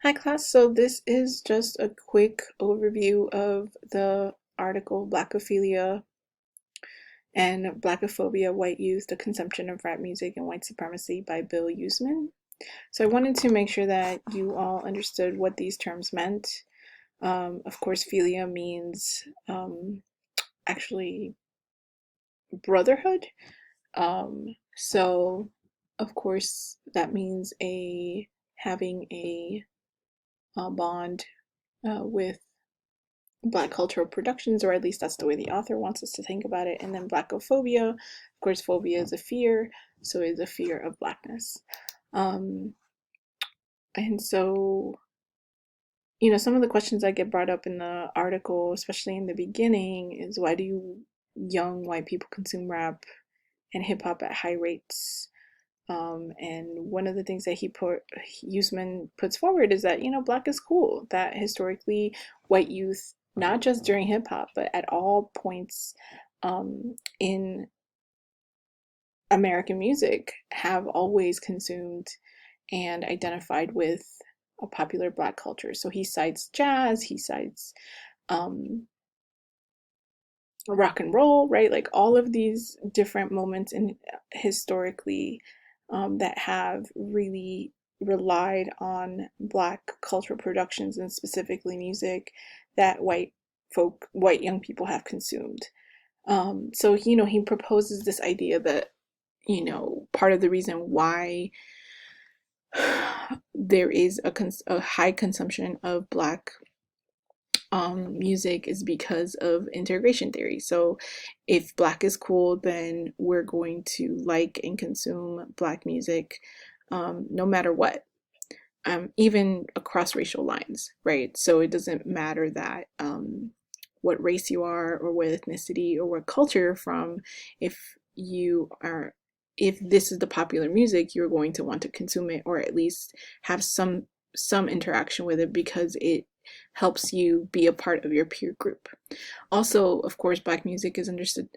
Hi class, so this is just a quick overview of the article Blackophilia and Blackophobia, White Youth, the Consumption of Rap Music and White Supremacy by Bill Yousman. So I wanted to make sure that you all understood what these terms meant. Of course, philia means actually brotherhood. So of course that means having a bond with Black cultural productions, or at least that's the way the author wants us to think about it. And then Blackophobia, of course, phobia is a fear, so it's a fear of Blackness. Um, and so, some of the questions that get brought up in the article, especially in the beginning, is why do young white people consume rap and hip hop at high rates? And one of the things that Yousman puts forward is that, Black is cool, that historically white youth, not just during hip hop, but at all points in American music, have always consumed and identified with a popular Black culture. So he cites jazz, he cites um, rock and roll, right? Like all of these different moments in historically that have really relied on Black cultural productions and specifically music that white young people have consumed. So he proposes this idea that part of the reason why there is a high consumption of Black music is because of integration theory. So if Black is cool, then we're going to like and consume Black music no matter what, even across racial lines, right? So it doesn't matter that what race you are or what ethnicity or what culture you're from. If you are if this is the popular music, you're going to want to consume it, or at least have some interaction with it, because it helps you be a part of your peer group. Also, of course, Black music is understood,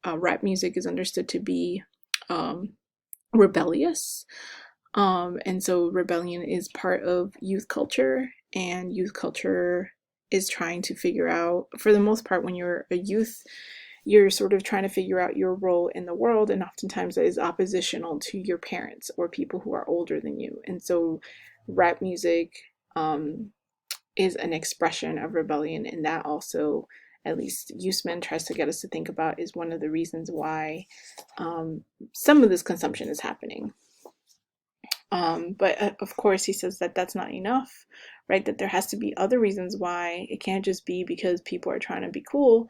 rap music is understood to be rebellious. And so rebellion is part of youth culture, and youth culture is trying to figure out, for the most part, when you're a youth, you're sort of trying to figure out your role in the world, and oftentimes that is oppositional to your parents or people who are older than you. And so rap music is an expression of rebellion, and that also, at least Yousman tries to get us to think about, is one of the reasons why some of this consumption is happening. But of course, he says that that's not enough, right? That there has to be other reasons why. It can't just be because people are trying to be cool.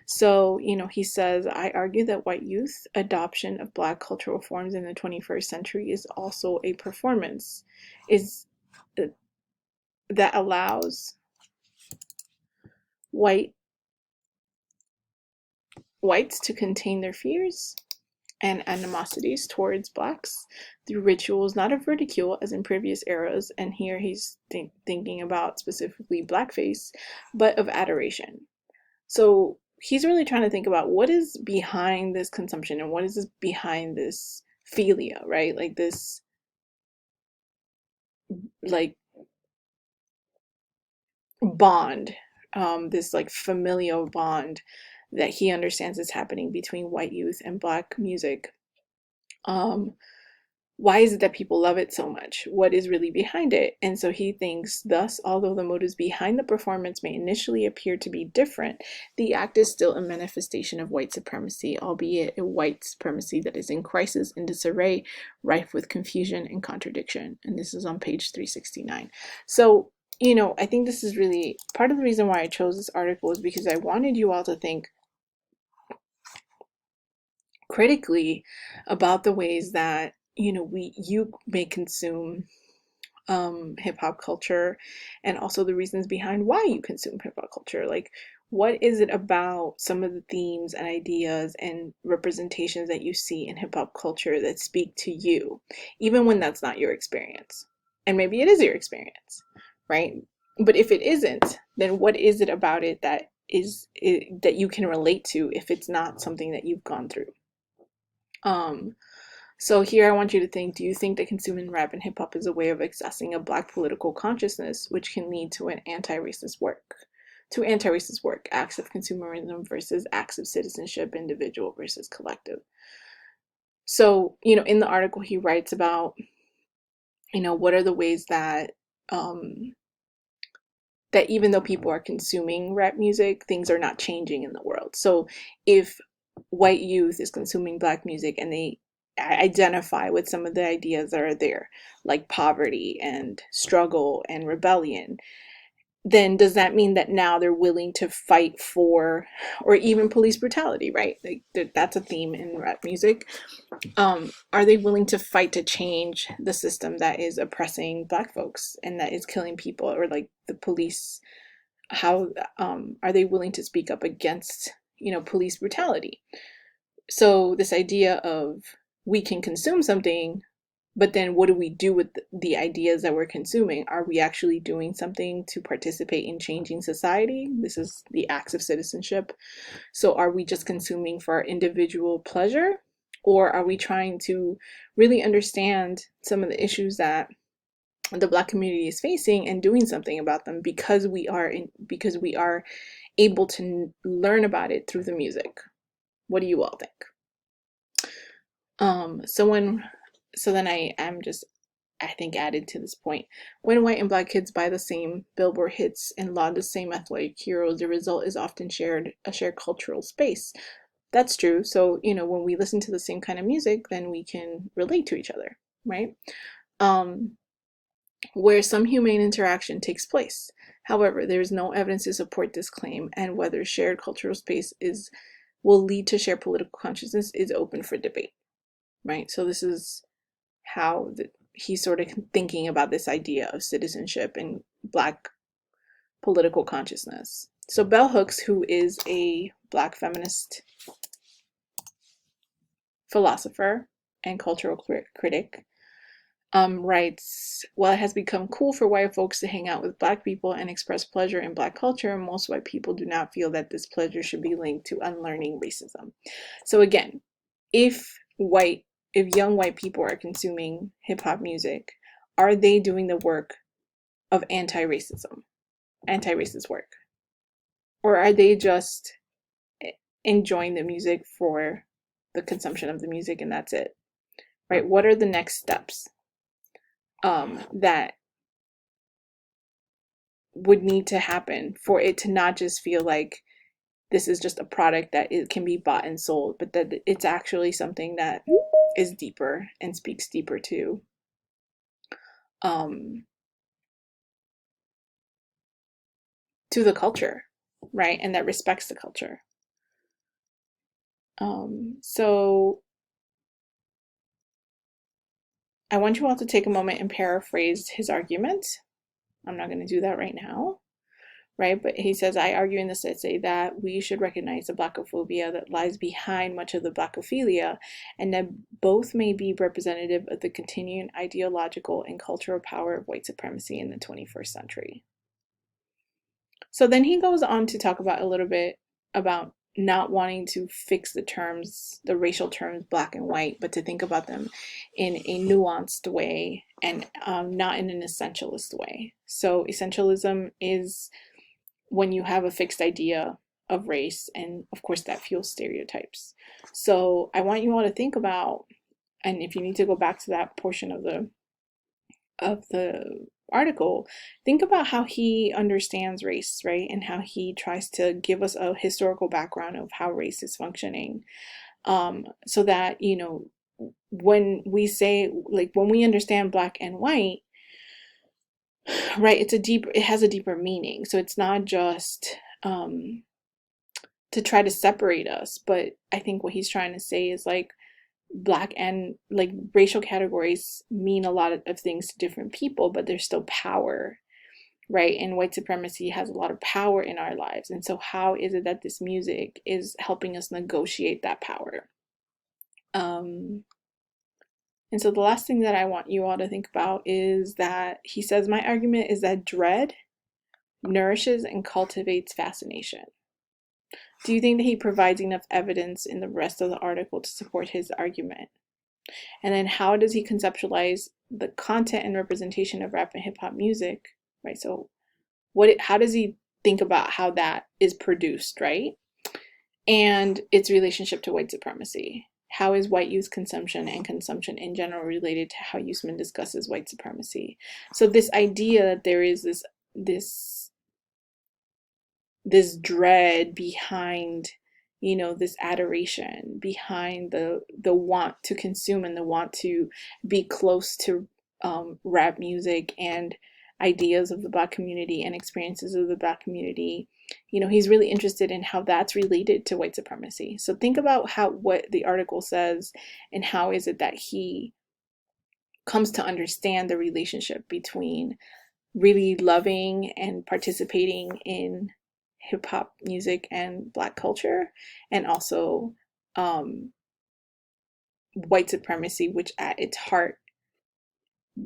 So, he says, I argue that white youth adoption of Black cultural forms in the 21st century is also a performance, is that allows whites to contain their fears and animosities towards Blacks through rituals not of ridicule as in previous eras, and here he's thinking about specifically blackface, but of adoration. So he's really trying to think about what is behind this consumption and what is this behind this philia, right? Like this, like bond, this like familial bond that he understands is happening between white youth and Black music. Um, why is it that people love it so much? What is really behind it? And so he thinks, thus, although the motives behind the performance may initially appear to be different, the act is still a manifestation of white supremacy, albeit a white supremacy that is in crisis and disarray, rife with confusion and contradiction. And this is on page 369. So, I think this is really part of the reason why I chose this article, is because I wanted you all to think critically about the ways that you may consume hip hop culture, and also the reasons behind why you consume hip hop culture. Like, what is it about some of the themes and ideas and representations that you see in hip hop culture that speak to you, even when that's not your experience? And maybe it is your experience, right? But if it isn't, then what is it about it that that you can relate to if it's not something that you've gone through? Um, So here I want you to think, do you think that consuming rap and hip hop is a way of accessing a Black political consciousness, which can lead to an anti-racist work? To anti-racist work, acts of consumerism versus acts of citizenship, individual versus collective. So, in the article he writes about, what are the ways that um, that even though people are consuming rap music, things are not changing in the world. So if white youth is consuming Black music and they identify with some of the ideas that are there, like poverty and struggle and rebellion, then does that mean that now they're willing to fight for, or even police brutality, right? Like that's a theme in rap music. Are they willing to fight to change the system that is oppressing Black folks and that is killing people, or like the police? How are they willing to speak up against, police brutality? So this idea of we can consume something, but then what do we do with the ideas that we're consuming? Are we actually doing something to participate in changing society? This is the acts of citizenship. So are we just consuming for our individual pleasure? Or are we trying to really understand some of the issues that the Black community is facing and doing something about them because we are able to learn about it through the music? What do you all think? So then I am just, I think, added to this point. When white and Black kids buy the same Billboard hits and laud the same athletic heroes, the result is often a shared cultural space. That's true. So, when we listen to the same kind of music, then we can relate to each other, right? Where some humane interaction takes place. However, there is no evidence to support this claim, and whether shared cultural space will lead to shared political consciousness is open for debate, right? So this is how he's sort of thinking about this idea of citizenship and Black political consciousness. So Bell Hooks, who is a Black feminist philosopher and cultural critic, writes, while it has become cool for white folks to hang out with Black people and express pleasure in Black culture, most white people do not feel that this pleasure should be linked to unlearning racism. So again, if young white people are consuming hip hop music, are they doing the work of anti-racist work? Or are they just enjoying the music for the consumption of the music and that's it? Right? What are the next steps that would need to happen for it to not just feel like this is just a product that it can be bought and sold, but that it's actually something that is deeper and speaks deeper um, to the culture, right? And that respects the culture. So I want you all to take a moment and paraphrase his argument. I'm not going to do that right now, right? But he says, I argue in this essay that we should recognize the Blackophobia that lies behind much of the Blackophilia, and that both may be representative of the continuing ideological and cultural power of white supremacy in the 21st century. So then he goes on to talk about a little bit about not wanting to fix the racial terms Black and white, but to think about them in a nuanced way and not in an essentialist way. So essentialism is when you have a fixed idea of race, and of course that fuels stereotypes. So I want you all to think about, and if you need to go back to that portion of the article, think about how he understands race, right? And how he tries to give us a historical background of how race is functioning. So that, when we say, like, when we understand Black and white, right, it has a deeper meaning. So it's not just to try to separate us, but I think what he's trying to say is like Black and like racial categories mean a lot of things to different people, but there's still power, right? And white supremacy has a lot of power in our lives. And so how is it that this music is helping us negotiate that power? And so the last thing that I want you all to think about is that he says, my argument is that dread nourishes and cultivates fascination. Do you think that he provides enough evidence in the rest of the article to support his argument? And then how does he conceptualize the content and representation of rap and hip hop music, right? So how does he think about how that is produced, right? And its relationship to white supremacy. How is white youth consumption and consumption in general related to how Yousman discusses white supremacy? So this idea that there is this dread behind, this adoration behind the want to consume and the want to be close to rap music and ideas of the Black community and experiences of the Black community. He's really interested in how that's related to white supremacy. So think about what the article says and how is it that he comes to understand the relationship between really loving and participating in hip hop music and Black culture, and also white supremacy, which at its heart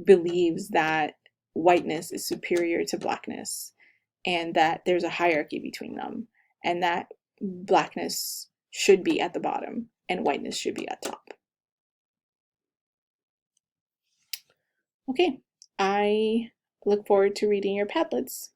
believes that whiteness is superior to Blackness and that there's a hierarchy between them, and that Blackness should be at the bottom and whiteness should be at top. Okay, I look forward to reading your Padlets.